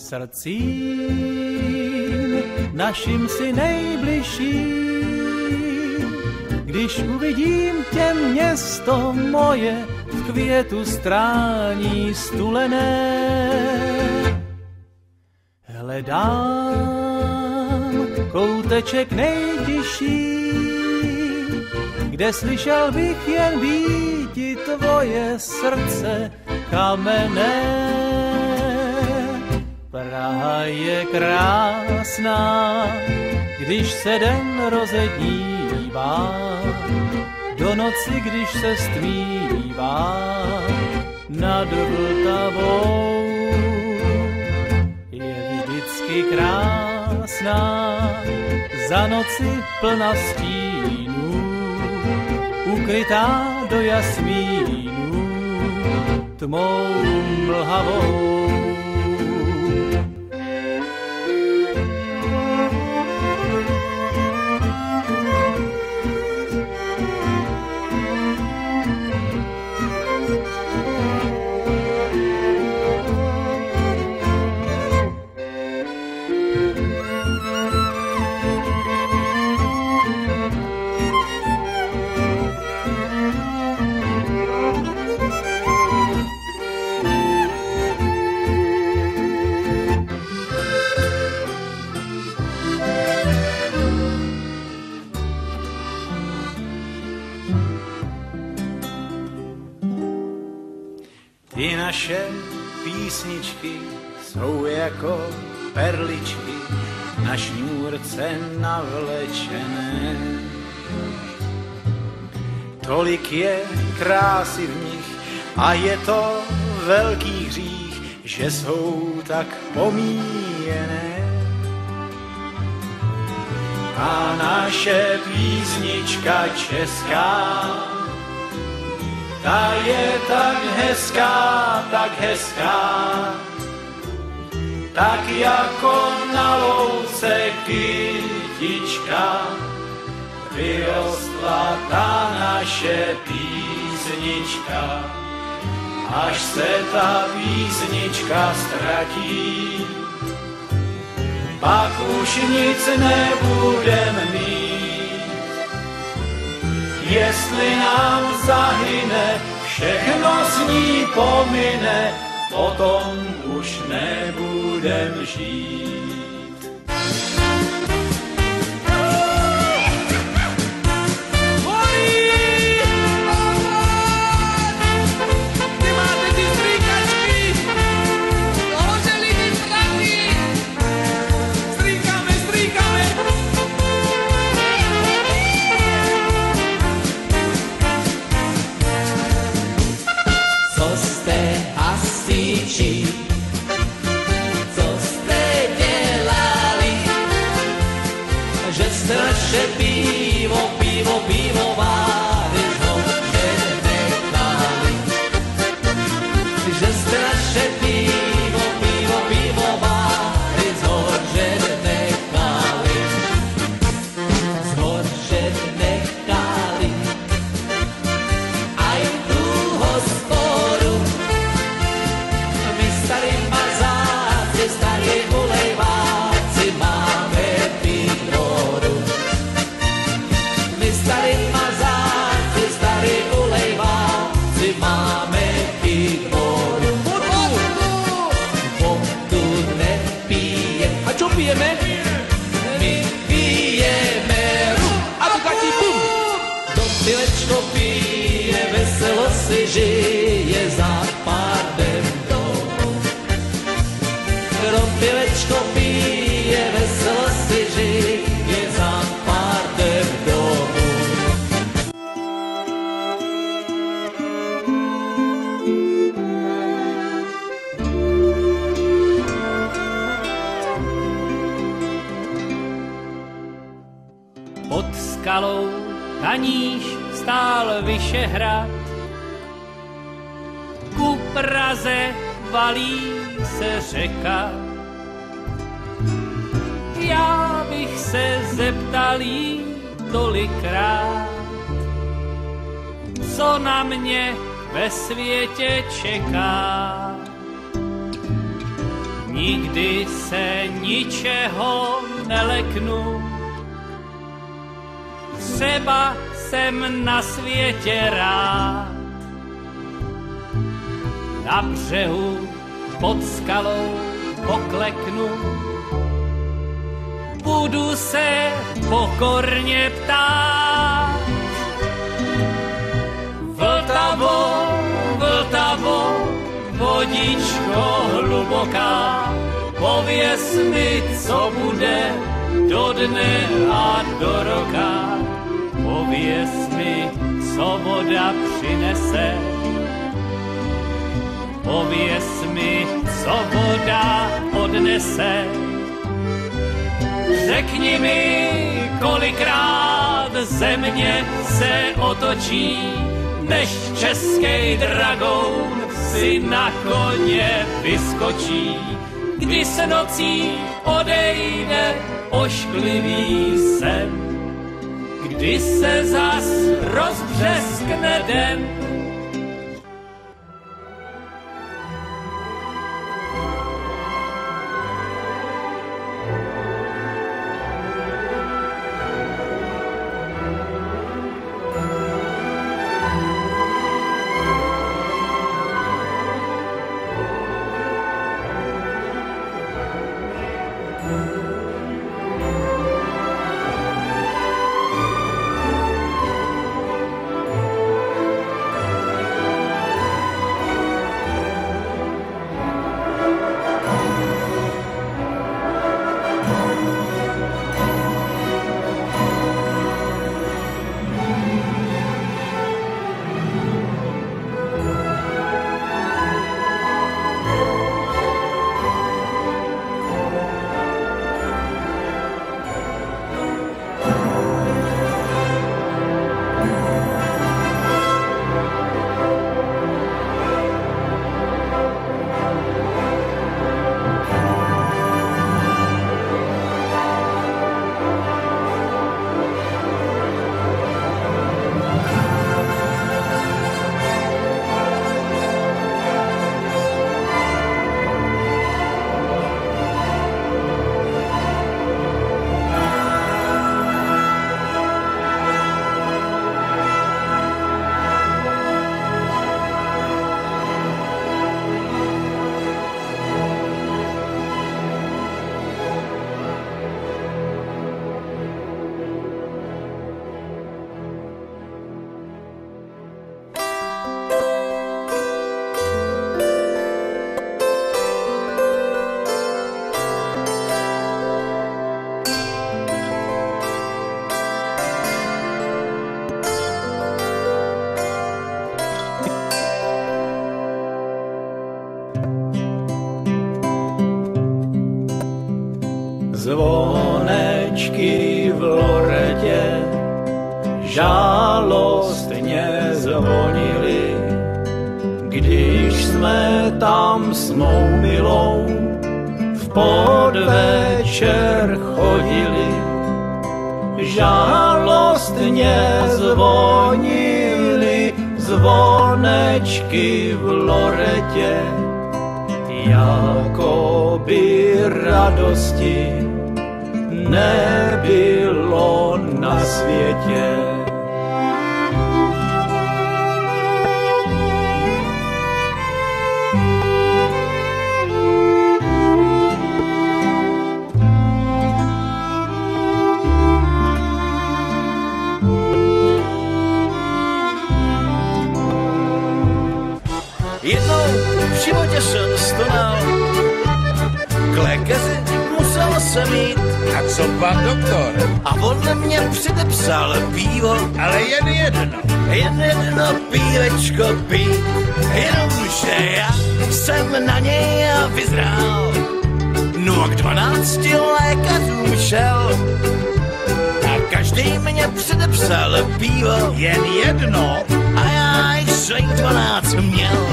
srdcím našim si nejbližším. Když uvidím tě, město moje, v květu strání stulené. Hledám kouteček nejtižší, kde slyšel bych jen býti tvoje srdce kamenné. Praha je krásná, když se den rozednívá, do noci, když se stmívá nad Vltavou. Je vždycky krásná, za noci plna stínů, ukrytá do jasmínů tmou mlhavou. Ty naše písničky jsou jako perličky na šňůrce navlečené. Tolik je krásy v nich a je to velký hřích, že jsou tak pomíjené. A naše písnička česká, ta je tak hezká, tak jako na louce kytička, vyrostla ta naše písnička. Až se ta písnička ztratí, pak už nic nebudem mít. Jestli nám zahyne, všechno s ní pomine, potom už nebudem žít. Naše pivo, pivo, pivovári ho že nechali. Že jste naše pivo, pivo, pivovári že nechali. Že nechali. Aj tu hospodu my starý mazáci, starý ulejváci máme výrodu. Starý mazáci, starý ulejváci, máme pivoru. Vodu nepije. A čo pijeme? My pijeme rum. A Bugatti bum. Don Pilečko pije, veselo si žije za pádem domu. Don Pilečko pije, veselo si žije za pádem domu. Pod skalou, na níž stál Vyšehrad, ku Praze valí se řeka. Já bych se zeptal jí tolikrát, co na mě ve světě čeká. nikdy se ničeho neleknu. Třeba jsem na světě rád, na břehu pod skalou pokleknu. Budu se pokorně ptát. Vltavo, Vltavo, vodičko hluboká, pověz mi, co bude do dne a do roka. Pověz mi, co voda přinese. Pověz mi, co voda odnese. Řekni mi, kolikrát země se otočí, než český dragoun si na koně vyskočí. Kdy se nocí odejde ošklivý sen, kdy se zas rozbřeskne den. Zvonečky v Loretě žálostně zvonily, když jsme tam s mou milou v podvečer chodili. Žálostně zvonily zvonečky v Loretě, jako by radosti nebylo na světě. Jednou v životě jsem stonal, k lékaři musel jsem jít. A co pan doktor? A on mě předepsal pivo, Ale jen jedno. jen jedno pívečko pít. Jenomže já jsem na něj vyzrál, no a k 12 lékařům šel. A každý mě předepsal pivo, Jen jedno? a já jich 12 měl.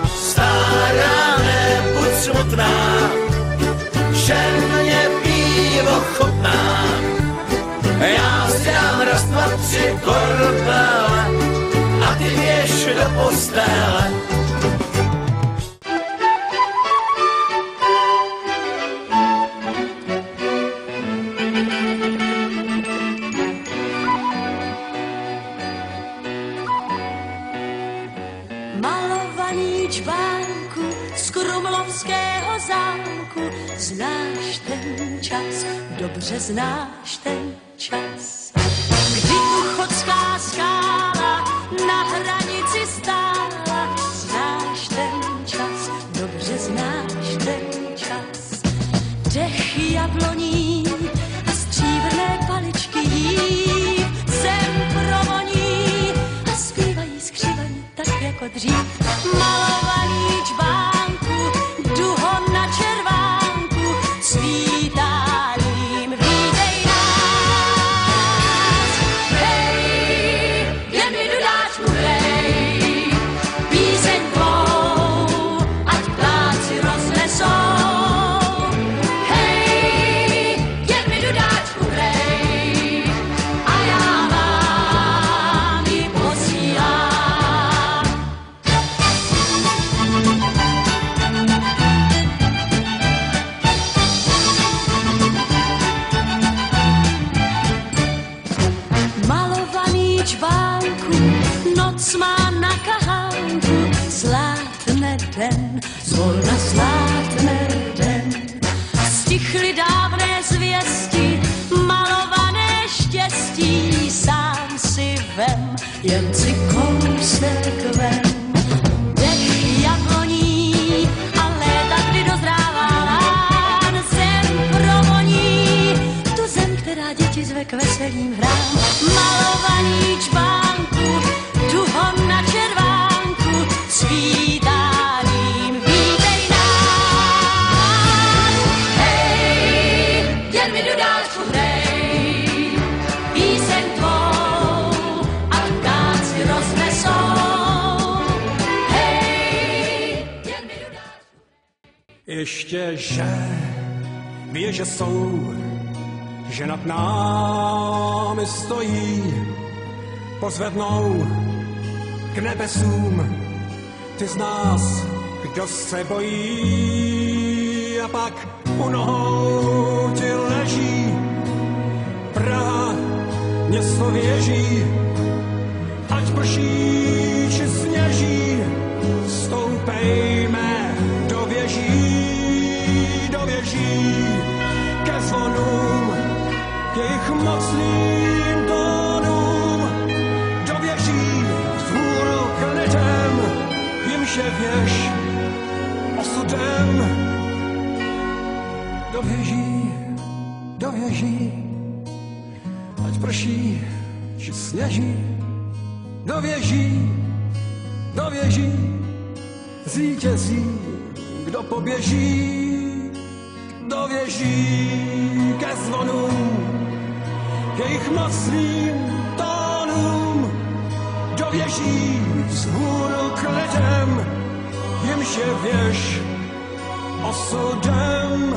Stará, nebuď smutná, že mě pivo chutná. Já si dám raz, dva, 3 korbele a ty běž do postele. Malovaný čbánku z Krumlovského zámku, znáš ten čas, dobře znáš ten čas, kdy Uchodská skála na hranici stála, znáš ten čas, dobře znáš ten čas. Dech jabloní a stříbrné paličky jí zem provoní a zpívají skřivaní tak jako dřív. Malovaný čbánku, duho na červánku, svítáním vítej nás. Hej, jen mi dudáčku, hej, píseň tvou, ať ptáci roznesou. Noc má na kahánku, zlátne den, zvolna zlátne den. Stichly dávné zvěsti, malované štěstí, sám si vem, jen si kousek vem. Dech jabloní a léta, kdy dozrává lán, zem provoní, tu zem, která děti zve k veselým hrám. Malovaný čbánku, duho na červánku, svítáním vítej nás. Hej, jen mi dudáčku hrej, píseň tvou, ať ptáci roznesou. Hej, jen mi dudáčku. Ještě že věže jsou, že nad námi stojí, pozvednou k nebesům ty z nás, kdo se bojí, a pak u nohou ti leží Praha, město věží, ať prší či sněží, stoupejme do věží, ke zvonům, k jejich mocným tónům, do věží vzhůru klidem, jimž je věž osudem. Do věží, ať prší či sněží, do věží, zvítězí, kdo poběží, do věží ke zvonům, k jejich mocným tónům, do věží vzhůru klidem, jimž je věž osudem.